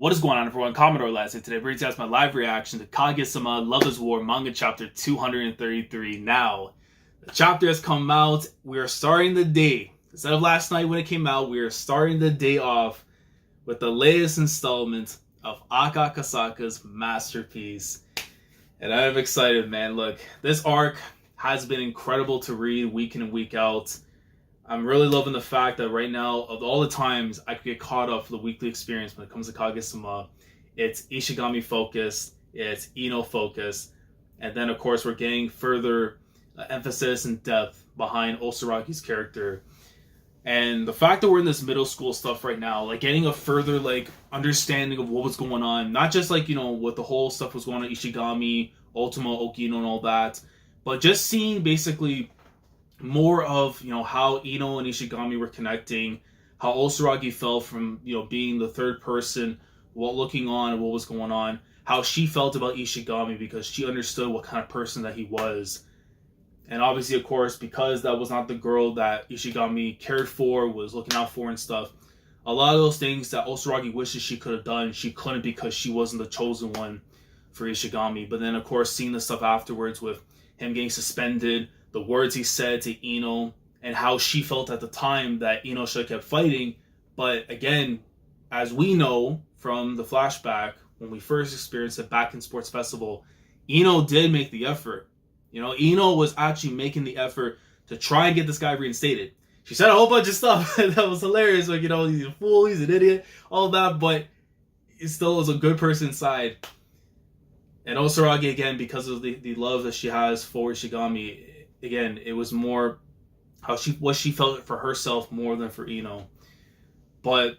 What is going on, everyone? Commodore last today. Bringing to you my live reaction to Kaguya-sama Love is War manga chapter 233. Now, the chapter has come out. We are starting the day. Instead of last night when it came out, we are starting the day off with the latest installment of Akasaka's masterpiece. And I'm excited, man. Look, this arc has been incredible to read week in and week out. I'm really loving the fact that right now, of all the times I could get caught up for the weekly experience when it comes to Kaguya-sama, it's Ishigami focused, it's Iino focused, and then of course we're getting further emphasis and depth behind Osaragi's character. And the fact that we're in this middle school stuff right now, like getting a further like understanding of what was going on, not just like, you know, what the whole stuff was going on, Ishigami, Ultima, Okino and all that, but just seeing basically more of, you know, how Iino and Ishigami were connecting, how Osaragi felt from, you know, being the third person, what looking on and what was going on, how she felt about Ishigami because she understood what kind of person that he was. And obviously, of course, because that was not the girl that Ishigami cared for, was looking out for and stuff, a lot of those things that Osaragi wishes she could have done, she couldn't because she wasn't the chosen one for Ishigami. But then, of course, seeing the stuff afterwards with him getting suspended, the words he said to Iino, and how she felt at the time that Iino should have kept fighting. But again, as we know from the flashback, when we first experienced it back in Sports Festival, Iino did make the effort. You know, Iino was actually making the effort to try and get this guy reinstated. She said a whole bunch of stuff that was hilarious, like, you know, he's a fool, he's an idiot, all that, but he still was a good person inside. And Osaragi, again, because of the love that she has for Ishigami, again, it was more how she felt for herself more than for Iino. But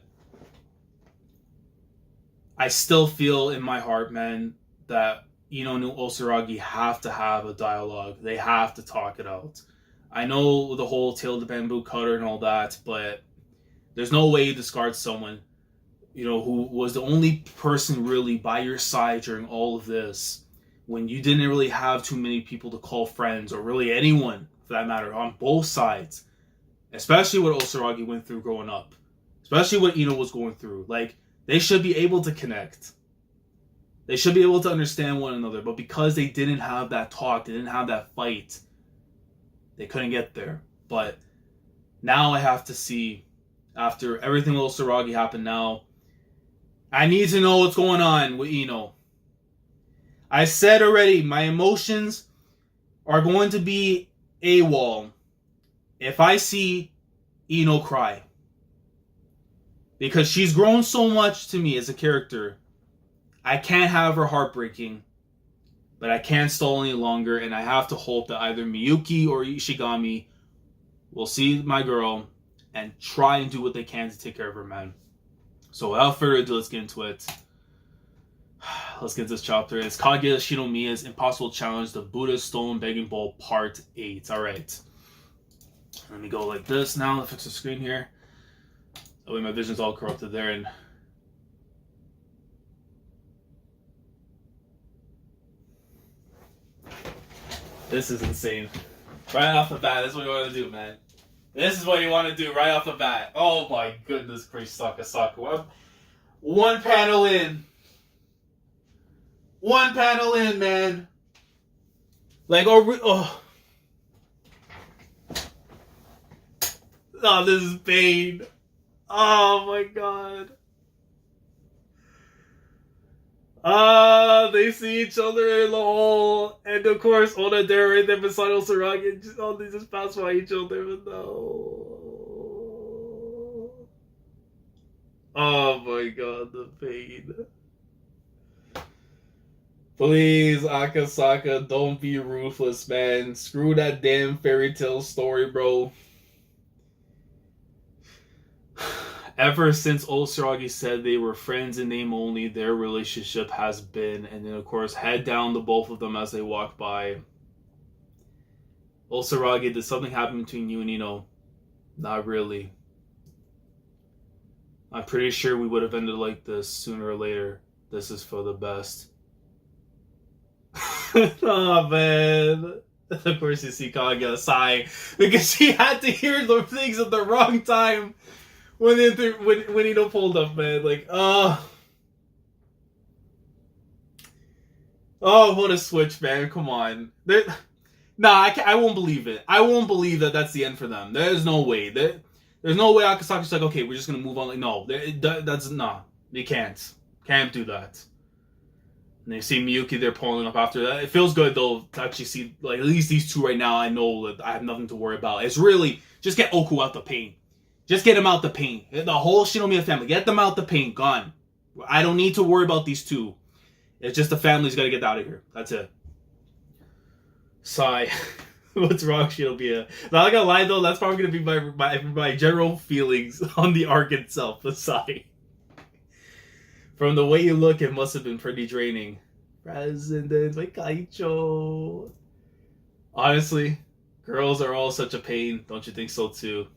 I still feel in my heart, man, that Iino and Osaragi have to have a dialogue. They have to talk it out. I know the whole tail of the bamboo cutter and all that, but there's no way you discard someone, you know, who was the only person really by your side during all of this, when you didn't really have too many people to call friends, or really anyone for that matter, on both sides. Especially what Osaragi went through growing up. Especially what Iino was going through. Like, they should be able to connect. They should be able to understand one another. But because they didn't have that talk, they didn't have that fight, they couldn't get there. But now I have to see, after everything with Osaragi happened now, I need to know what's going on with Iino. I said already, my emotions are going to be AWOL if I see Iino cry. Because she's grown so much to me as a character. I can't have her heartbreaking. But I can't stall any longer, and I have to hope that either Miyuki or Ishigami will see my girl and try and do what they can to take care of her, man. So without further ado, let's get into it. Let's get this chapter. It's Kaguya Shinomiya's Impossible Challenge, the Buddha's Stolen Begging Bowl, Part 8. Alright. Let me go like this now. Let's fix the screen here. Oh wait, my vision's all corrupted there. And this is insane. Right off the bat, this is what you want to do, man. This is what you want to do right off the bat. Oh my goodness gracious, Akasaka. One panel in. One panel in, man. Like, oh, this is pain. Oh my god. They see each other in the hall, and of course, Oda there right there beside Osaragi, and they just pass by each other, but no. Oh my god, the pain. Please, Akasaka, don't be ruthless, man. Screw that damn fairy tale story, bro. Ever since Osaragi said they were friends in name only, their relationship has been. And then, of course, head down to both of them as they walk by. Osaragi, did something happen between you and Iino? Not really. I'm pretty sure we would have ended like this sooner or later. This is for the best. Oh man. Of course you see Kaguya sigh because she had to hear the things at the wrong time when Iino pulled up, man. Like, Oh, what a switch, man! Come on. Nah, I won't believe it. I won't believe that that's the end for them. There's no way. There's no way Akasaka's like, okay, we're just gonna move on. Like, no, that's nah. They can't do that. And you see Miyuki there pulling up after that. It feels good though to actually see like at least these two right now. I know that I have nothing to worry about. It's really just get Oku out the pain. Just get him out the pain. The whole Shinomiya family, get them out the pain. Gone. I don't need to worry about these two. It's just the family's got to get out of here. That's it. Sigh. What's wrong, Shinomiya? Not gonna lie though, that's probably gonna be my general feelings on the arc itself. A sigh. From the way you look, it must have been pretty draining. President, my Kaicho. Honestly, girls are all such a pain. Don't you think so too?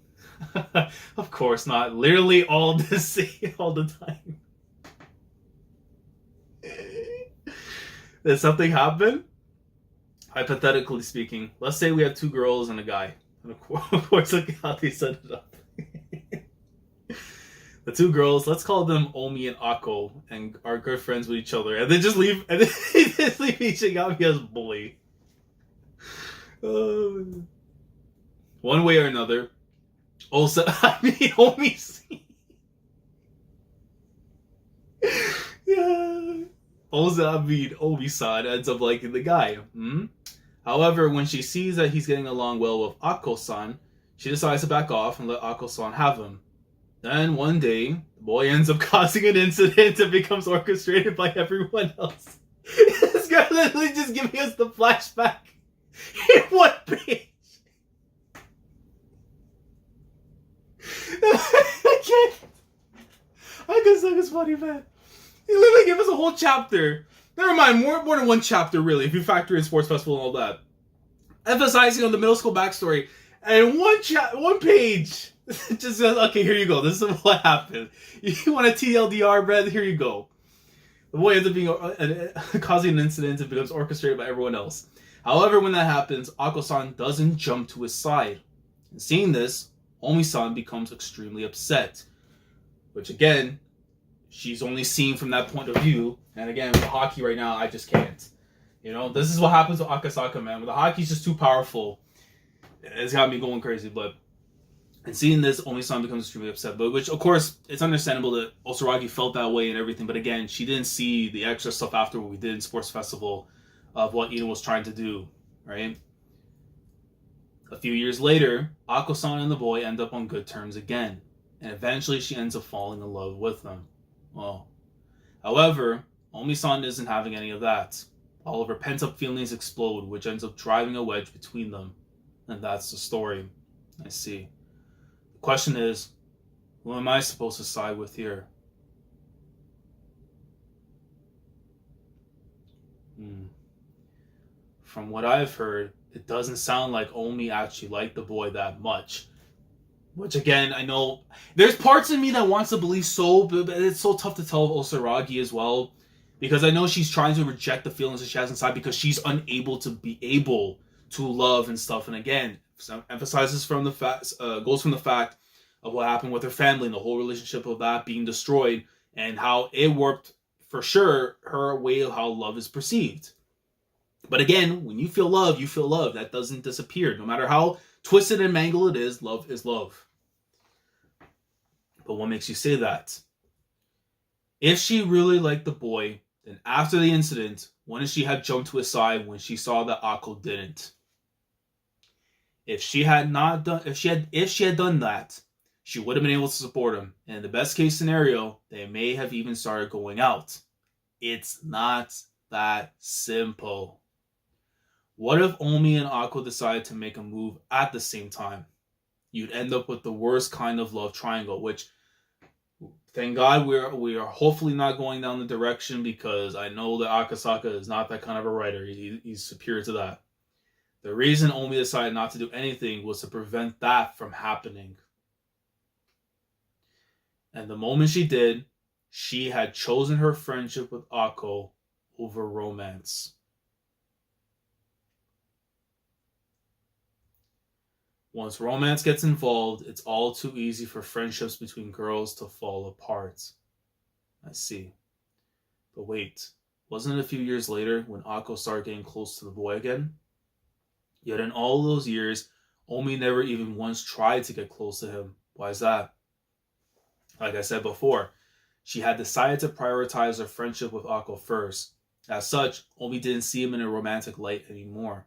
Of course not. Literally all the same all the time. Did something happen? Hypothetically speaking, let's say we have two girls and a guy. And of course, look how they set it up. The two girls, let's call them Omi and Akko, and are good friends with each other, and then just leave, and then just leave Ishigami as bully. One way or another. Also, I mean, Omi. Yeah. Also, I mean, Omi-san ends up liking the guy. However, when she sees that he's getting along well with Akko-san, she decides to back off and let Akko-san have him. Then one day, the boy ends up causing an incident that becomes orchestrated by everyone else. This guy literally just giving us the flashback in one page. I can't. Akasaka's funny, man. He literally gave us a whole chapter. Never mind, more than one chapter, really, if you factor in Sports Festival and all that. Emphasizing on the middle school backstory. And one page. Just says, okay, here you go. This is what happened. You want a TLDR, Brad? Here you go. The boy ends up being causing an incident and becomes orchestrated by everyone else. However, when that happens, Akko-san doesn't jump to his side. And seeing this, Omi-san becomes extremely upset. Which again, she's only seen from that point of view. And again, with the hockey right now, I just can't. You know, this is what happens with Akasaka, man. When the hockey's just too powerful, it's got me going crazy. But and seeing this, Omi-san becomes extremely upset. But which, of course, it's understandable that Osuragi felt that way and everything. But again, she didn't see the extra stuff after what we did in Sports Festival of what Iino was trying to do, right? A few years later, Akko-san and the boy end up on good terms again. And eventually she ends up falling in love with them. Well, however, Omi-san isn't having any of that. All of her pent-up feelings explode, which ends up driving a wedge between them. And that's the story. I see. The question is, who am I supposed to side with here? From what I've heard, it doesn't sound like Omi actually liked the boy that much. Which again, I know there's parts of me that wants to believe so, but it's so tough to tell Osuragi as well. Because I know she's trying to reject the feelings that she has inside because she's unable to be able to love and stuff. And again, emphasizes from the fact, goes from the fact of what happened with her family and the whole relationship of that being destroyed and how it warped, for sure, her way of how love is perceived. But again, when you feel love, you feel love. That doesn't disappear. No matter how twisted and mangled it is, love is love. But what makes you say that? If she really liked the boy, then after the incident, wouldn't she have jumped to his side when she saw that Akko didn't? If she had not done, if she had done that, she would have been able to support him. And in the best case scenario, they may have even started going out. It's not that simple. What if Omi and Akko decide to make a move at the same time? You'd end up with the worst kind of love triangle, which, thank God, we are hopefully not going down the direction, because I know that Akasaka is not that kind of a writer. He's superior to that. The reason Omi decided not to do anything was to prevent that from happening. And the moment she did, she had chosen her friendship with Akko over romance. Once romance gets involved, it's all too easy for friendships between girls to fall apart. I see. But wait, Wasn't it a few years later when Akko started getting close to the boy again? Yet in all those years, Omi never even once tried to get close to him. Why is that? Like I said before, she had decided to prioritize her friendship with Akko first. As such, Omi didn't see him in a romantic light anymore.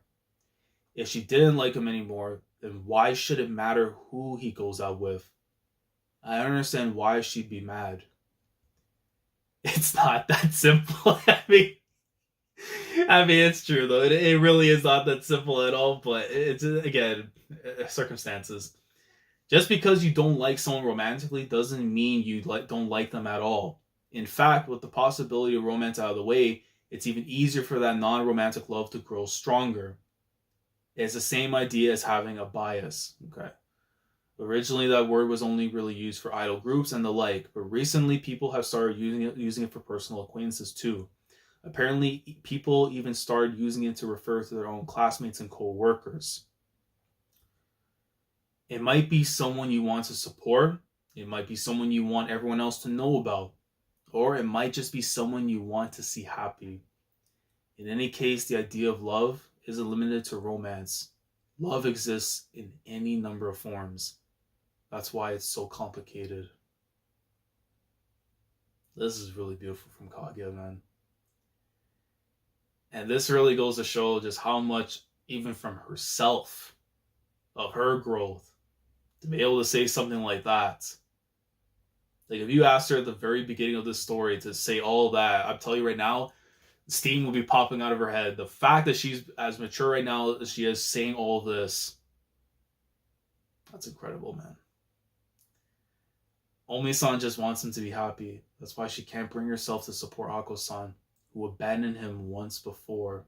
If she didn't like him anymore, then why should it matter who he goes out with? I don't understand why she'd be mad. It's not that simple. I mean, it's true though. It really is not that simple at all. But it's again circumstances. Just because you don't like someone romantically doesn't mean you don't like them at all. In fact, with the possibility of romance out of the way, it's even easier for that non-romantic love to grow stronger. It's the same idea as having a bias. Okay. Originally, that word was only really used for idol groups and the like, but recently people have started using it for personal acquaintances too. Apparently, people even started using it to refer to their own classmates and co-workers. It might be someone you want to support, it might be someone you want everyone else to know about, or it might just be someone you want to see happy. In any case, the idea of love isn't limited to romance. Love exists in any number of forms. That's why it's so complicated. This is really beautiful from Kaguya, man. And this really goes to show just how much, even from herself, of her growth, to be able to say something like that. Like, if you asked her at the very beginning of this story to say all that, I'll tell you right now, steam will be popping out of her head. The fact that she's as mature right now as she is saying all of this, that's incredible, man. Omi-san just wants him to be happy. That's why she can't bring herself to support Akko-san, who abandoned him once before.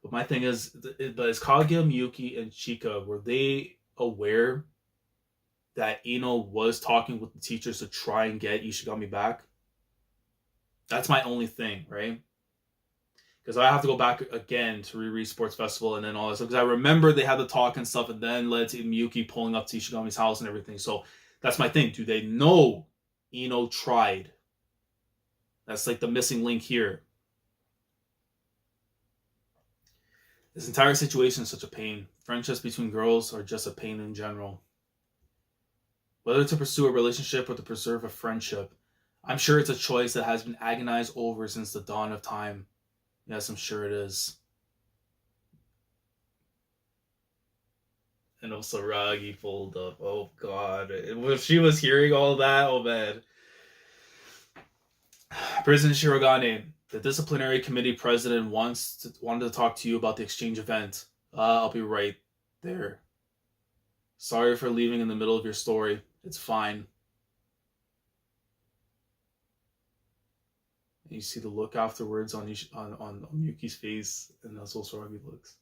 But my thing is Kaguya, Miyuki, and Chika, were they aware that Iino was talking with the teachers to try and get Ishigami back? That's my only thing, right? Because I have to go back again to reread Sports Festival and then all this. Because I remember they had the talk and stuff, and then led to Miyuki pulling up to Ishigami's house and everything. So that's my thing. Do they know Iino tried? That's like the missing link here. This entire situation is such a pain. Friendships between girls are just a pain in general. Whether to pursue a relationship or to preserve a friendship, I'm sure it's a choice that has been agonized over since the dawn of time. Yes, I'm sure it is. And also Ragi pulled up. Oh god. If she was hearing all that, oh man. President Shirogane, the disciplinary committee president wanted to talk to you about the exchange event. I'll be right there. Sorry for leaving in the middle of your story. It's fine. And you see the look afterwards on Miyuki's face, and that's also how he looks.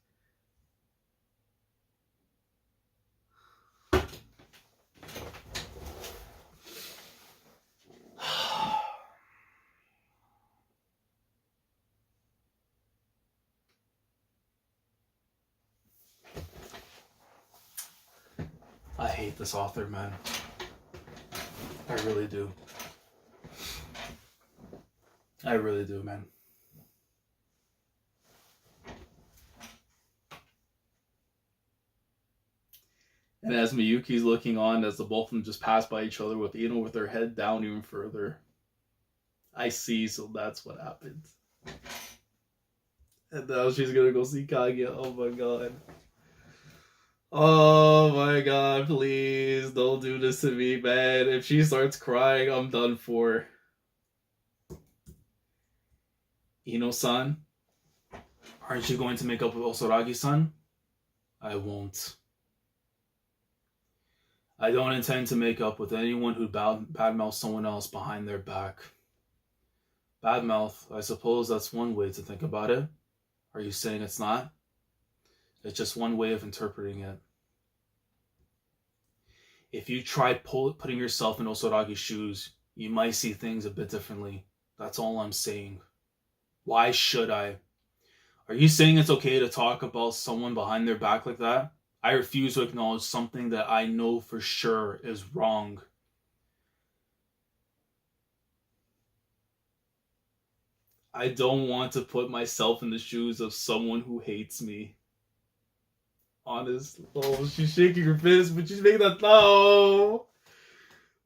I hate this author, man. I really do. I really do, man. And as Miyuki's looking on, as the both of them just pass by each other with Iino with her head down even further. I see, so that's what happened. And now she's gonna go see Kaguya. Oh my god. Oh my god, please don't do this to me, man. If she starts crying, I'm done for. Iino-san, aren't you going to make up with Osoragi-san? I won't. I don't intend to make up with anyone who badmouths someone else behind their back. Badmouth, I suppose that's one way to think about it. Are you saying it's not? It's just one way of interpreting it. If you tried putting yourself in Osaragi's shoes, you might see things a bit differently. That's all I'm saying. Why should I? Are you saying it's okay to talk about someone behind their back like that? I refuse to acknowledge something that I know for sure is wrong. I don't want to put myself in the shoes of someone who hates me. Honest. Oh, she's shaking her fist, but she's making that. No.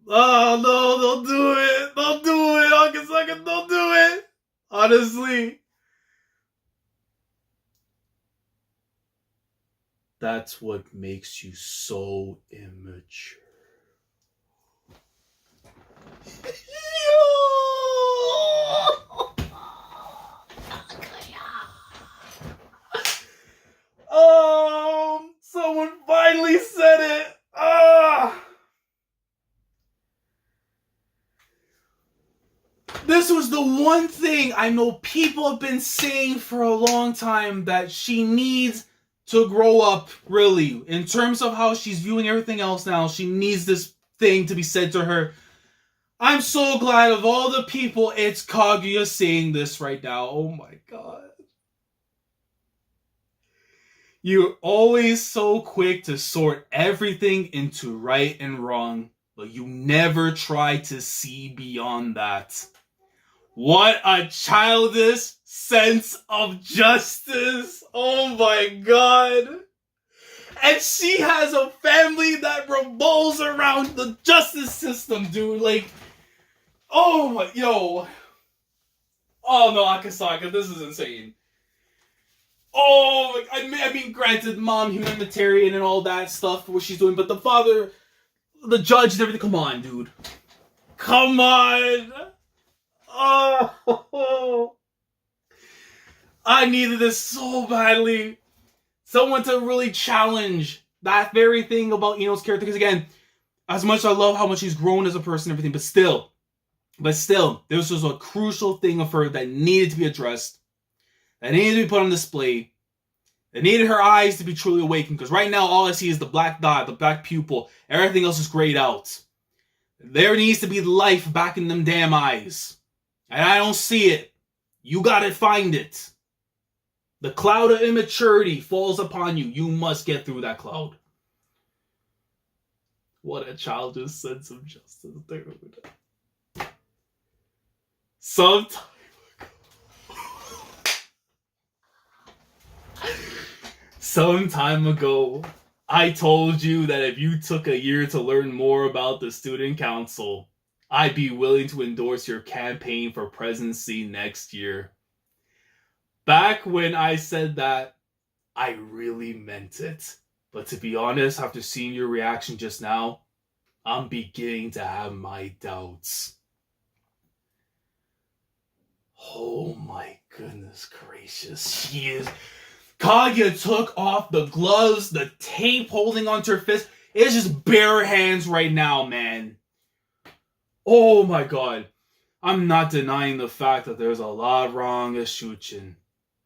Oh, no, don't do it. Don't do it. Akasaka, don't do it. Honestly. That's what makes you so immature. Someone finally said it. This was the one thing I know people have been saying for a long time, that she needs to grow up, really. In terms of how she's viewing everything else now, she needs this thing to be said to her. I'm so glad of all the people, it's Kaguya saying this right now. Oh my god. You're always so quick to sort everything into right and wrong, but you never try to see beyond that. What a childish sense of justice. Oh my god. And she has a family that revolves around the justice system, dude. Like, oh my, yo. Oh no, Akasaka, this is insane. Oh, I mean, granted, mom, humanitarian and all that stuff, what she's doing, but the father, the judge and everything, come on, dude. Come on. Oh, I needed this so badly. Someone to really challenge that very thing about Iino's character. Because again, as much as I love how much he's grown as a person and everything, but still, this was a crucial thing of her that needed to be addressed, that needed to be put on display, that needed her eyes to be truly awakened. Because right now, all I see is the black dot, the black pupil. Everything else is grayed out. There needs to be life back in them damn eyes. And I don't see it. You gotta find it. The cloud of immaturity falls upon you. You must get through that cloud. What a childish sense of justice, dude. Some time ago, I told you that if you took a year to learn more about the student council, I'd be willing to endorse your campaign for presidency next year. Back when I said that, I really meant it. But to be honest, after seeing your reaction just now, I'm beginning to have my doubts. Oh my goodness gracious. She is... Kaguya took off the gloves, the tape holding onto her fist. It's just bare hands right now, man. Oh my god. I'm not denying the fact that there's a lot wrong with Shuchin.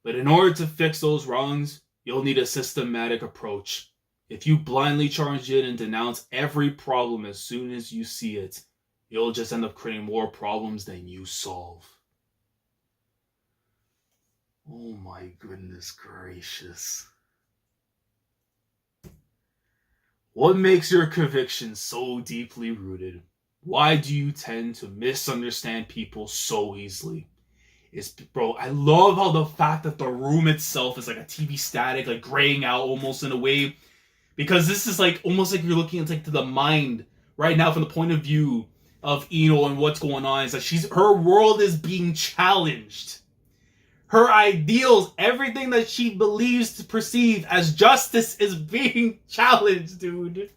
But in order to fix those wrongs, you'll need a systematic approach. If you blindly charge in and denounce every problem as soon as you see it, you'll just end up creating more problems than you solve. Oh my goodness gracious. What makes your convictions so deeply rooted? Why do you tend to misunderstand people so easily? Bro, I love how the fact that the room itself is like a TV static, like graying out almost in a way. Because this is like almost like you're looking into the mind right now from the point of view of Iino and what's going on. It's like her world is being challenged. Her ideals, everything that she believes to perceive as justice is being challenged, dude.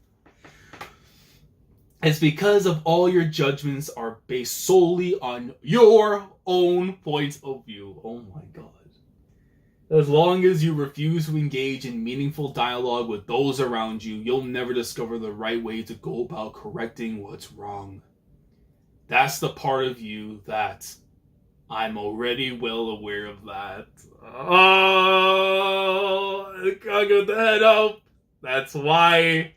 It's because of all your judgments are based solely on your own point of view. Oh my god. As long as you refuse to engage in meaningful dialogue with those around you, you'll never discover the right way to go about correcting what's wrong. That's the part of you that I'm already well aware of that. Oh, I can't get the head up. That's why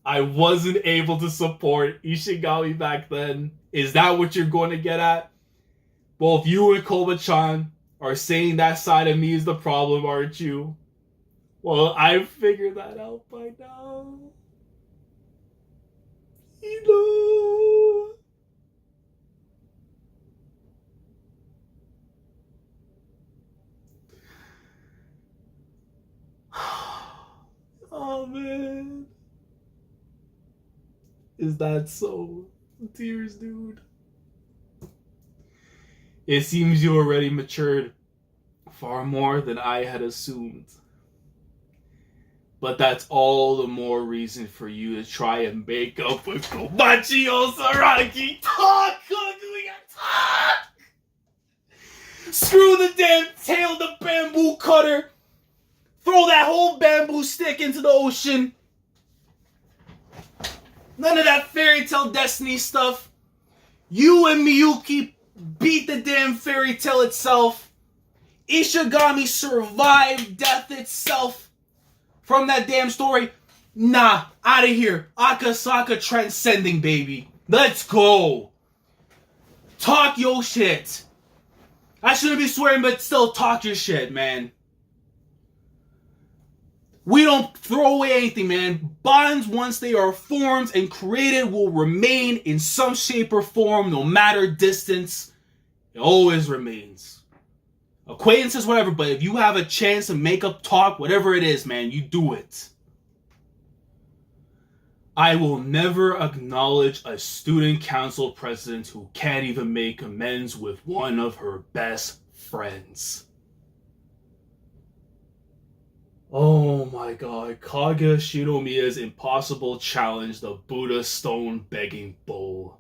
I wasn't able to support Ishigami back then. Is that what you're going to get at? Well, if you and Koba-chan are saying that side of me is the problem, aren't you? Well, I've figured that out by now. You know. Is that so? Tears, dude. It seems you already matured far more than I had assumed. But that's all the more reason for you to try and make up with Kobachi Osaragi. Talk, Kaguya, talk! Screw the damn tail, the bamboo cutter. Throw that whole bamboo stick into the ocean. None of that fairy tale destiny stuff. You and Miyuki beat the damn fairy tale itself. Ishigami survived death itself from that damn story. Nah, out of here. Akasaka transcending, baby. Let's go. Talk your shit. I shouldn't be swearing, but still talk your shit, man. We don't throw away anything, man. Bonds, once they are formed and created, will remain in some shape or form, no matter distance. It always remains. Acquaintances, whatever, but if you have a chance to make up talk, whatever it is, man, you do it. I will never acknowledge a student council president who can't even make amends with one of her best friends. Oh my god, Kaguya Shinomiya's impossible challenge, the Buddha Stone Begging Bowl.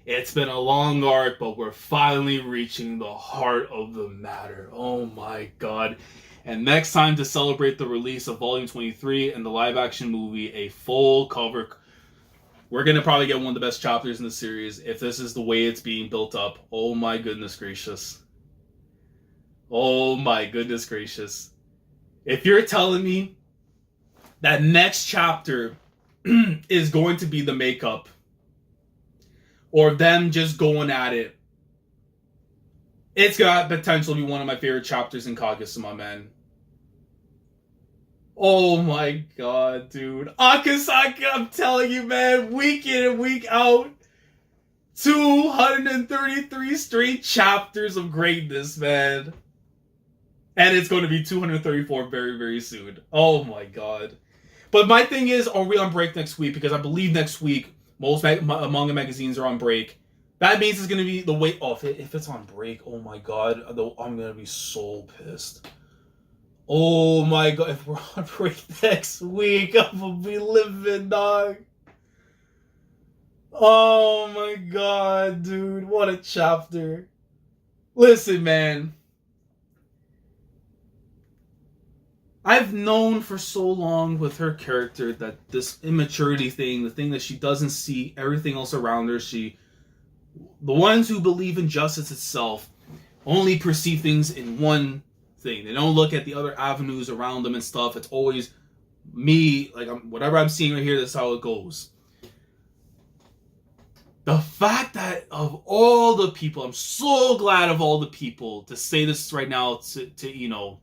It's been a long arc, but we're finally reaching the heart of the matter. Oh my god. And next time, to celebrate the release of Volume 23 and the live-action movie, a full cover. We're going to probably get one of the best chapters in the series if this is the way it's being built up. Oh my goodness gracious. Oh my goodness gracious. If you're telling me that next chapter is going to be the makeup, or them just going at it, it's got potential to be one of my favorite chapters in Kaguya-sama, man. Oh my god, dude. Akasaka, I'm telling you, man, week in and week out, 233 straight chapters of greatness, man. And it's going to be 234 very, very soon. Oh my god. But my thing is, are we on break next week? Because I believe next week, most manga magazines are on break. That means it's going to be the wait. Oh, if it's on break, oh my god. I'm going to be so pissed. Oh my god. If we're on break next week, I'm going to be living, dog. Oh my god, dude. What a chapter. Listen, man. I've known for so long with her character that this immaturity thing, the thing that she doesn't see everything else around her, the ones who believe in justice itself only perceive things in one thing. They don't look at the other avenues around them and stuff. It's always me, like whatever I'm seeing right here, that's how it goes. The fact that of all the people, I'm so glad of all the people to say this right now to Iino.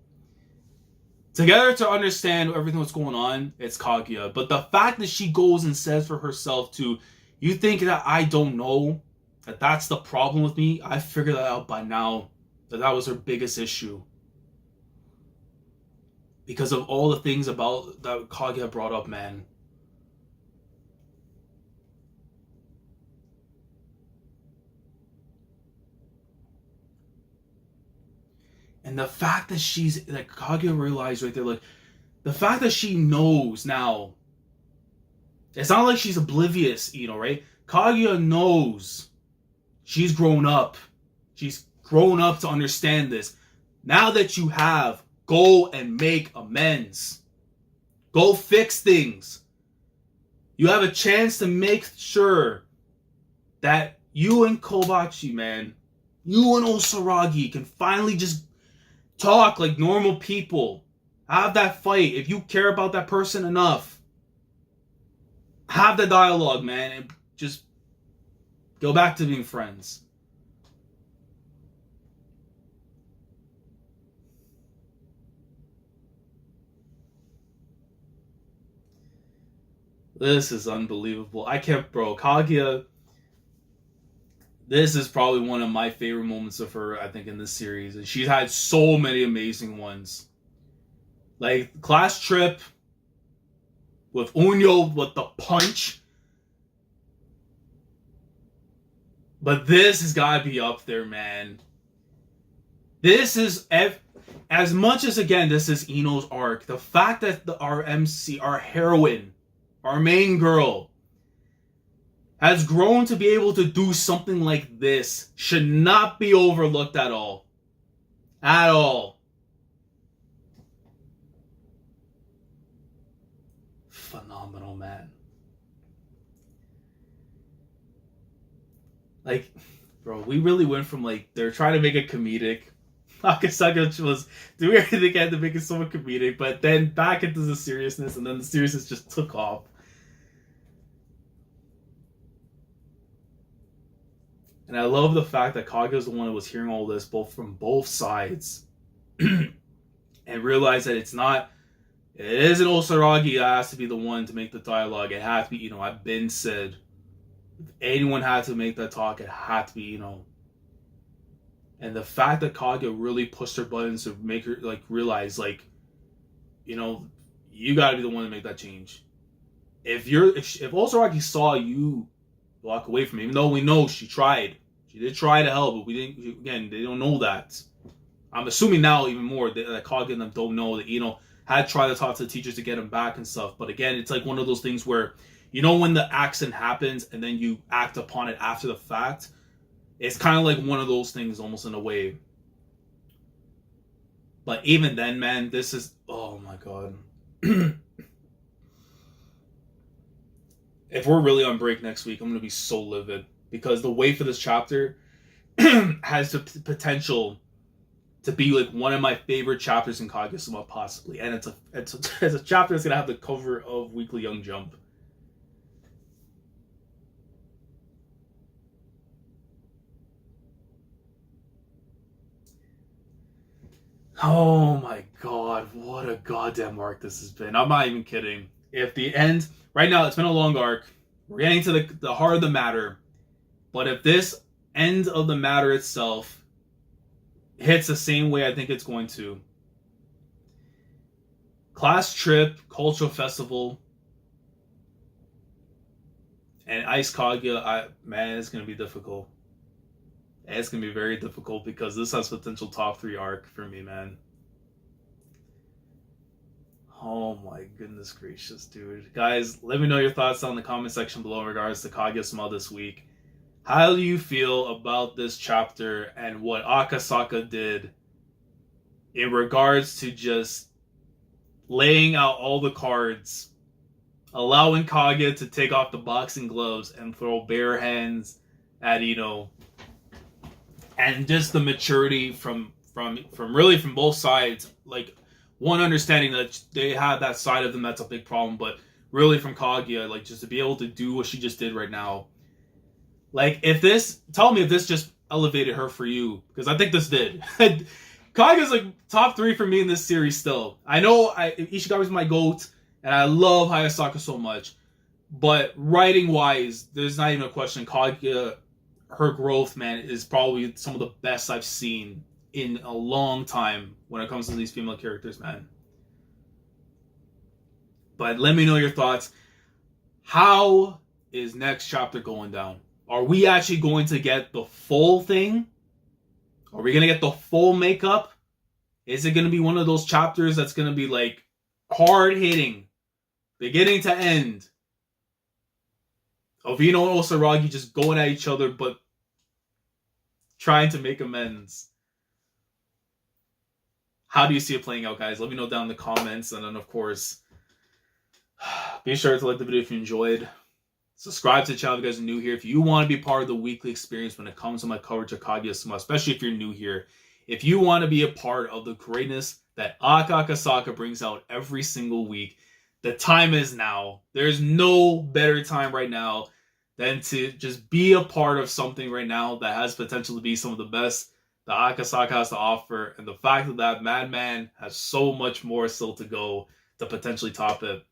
Together to understand everything that's going on, it's Kaguya. But the fact that she goes and says for herself to, you think that I don't know, that that's the problem with me? I figured that out by now, that was her biggest issue. Because of all the things about that Kaguya brought up, man. And the fact that Kaguya realized right there, like, the fact that she knows now, it's not like she's oblivious, right? Kaguya knows she's grown up. She's grown up to understand this. Now that you have, go and make amends. Go fix things. You have a chance to make sure that you and Kobachi, man, you and Osaragi can finally just talk like normal people. Have that fight. If you care about that person enough, have the dialogue, man, and just go back to being friends. This is unbelievable. I can't, bro. Kaguya, this is probably one of my favorite moments of her, I think, in this series. And she's had so many amazing ones. Like, class trip with Unyo with the punch. But this has got to be up there, man. This is as much as, again, this is Iino's arc. The fact that our MC, our heroine, our main girl, has grown to be able to do something like this should not be overlooked at all. At all. Phenomenal, man. Like, bro, we really went from, like, they're trying to make it comedic. Akasaka was doing everything they can to make it somewhat comedic, but then back into the seriousness, and then the seriousness just took off. And I love the fact that Kaguya was the one that was hearing all this, both from both sides, and realized that it isn't Osaragi that has to be the one to make the dialogue. It has to be, I've been said, if anyone had to make that talk, it had to be, And the fact that Kaguya really pushed her buttons to make her, like, realize, like, you gotta be the one to make that change. If Osaragi saw you walk away from it, even though we know she did try to help, but we didn't, again, they don't know that. I'm assuming now even more that Kaguya and them don't know that Iino had tried to talk to the teachers to get him back and stuff. But again, it's like one of those things where, when the accident happens and then you act upon it after the fact, it's kind of like one of those things almost in a way. But even then, man, this is, oh my god. If we're really on break next week, I'm going to be so livid. Because the way for this chapter has the potential to be like one of my favorite chapters in Kaguya-sama, possibly. And it's a chapter that's going to have the cover of Weekly Young Jump. Oh my god, what a goddamn arc this has been. I'm not even kidding. If the end, right now it's been a long arc, we're getting to the heart of the matter, but if this end of the matter itself hits the same way I think it's going to, class trip, cultural festival, and Ice Kaguya, man, it's going to be difficult. It's going to be very difficult because this has potential top 3 arc for me, man. Oh my goodness gracious, dude. Guys, let me know your thoughts down in the comment section below in regards to Kaguya-sama this week. How do you feel about this chapter and what Akasaka did in regards to just laying out all the cards, allowing Kaguya to take off the boxing gloves and throw bare hands at Iino? And just the maturity from both sides, like, one understanding that they have that side of them that's a big problem, but really from Kaguya, like, just to be able to do what she just did right now. Like, tell me if this just elevated her for you, because I think this did. Kaguya's like top 3 for me in this series still. I know Ishigami's my GOAT, and I love Hayasaka so much, but writing wise, there's not even a question. Kaguya, her growth, man, is probably some of the best I've seen in a long time when it comes to these female characters, man. But let me know your thoughts. How is next chapter going down? Are we actually going to get the full thing? Are we going to get the full makeup? Is it going to be one of those chapters that's going to be like hard hitting, beginning to end, of Iino and Osaragi just going at each other but trying to make amends? How do you see it playing out, guys? Let me know down in the comments. And then, of course, be sure to like the video if you enjoyed. Subscribe to the channel if you guys are new here. If you want to be part of the weekly experience when it comes to my coverage of Kaguya-sama, especially if you're new here, if you want to be a part of the greatness that Akasaka brings out every single week, the time is now. There's no better time right now than to just be a part of something right now that has potential to be some of the best that Akasaka has to offer. And the fact that madman has so much more still to go to potentially top it.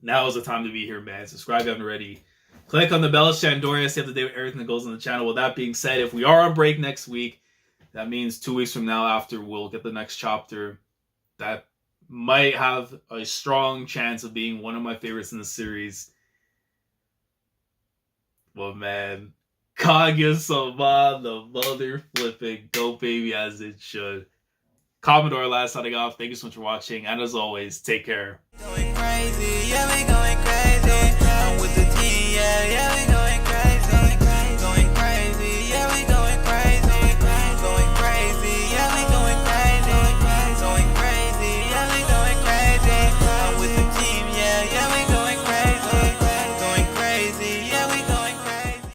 Now is the time to be here, man. Subscribe if you haven't already. Click on the bell, Shandoria, stay up to date with everything that goes on the channel. With that being said, if we are on break next week, that means 2 weeks from now after we'll get the next chapter. That might have a strong chance of being one of my favorites in the series. Well, man, Kaguya-sama, the mother flipping go baby as it should. Commodore last signing off. Thank you so much for watching, and as always, take care. Going crazy, yeah, we going crazy. I'm with the team, yeah, we going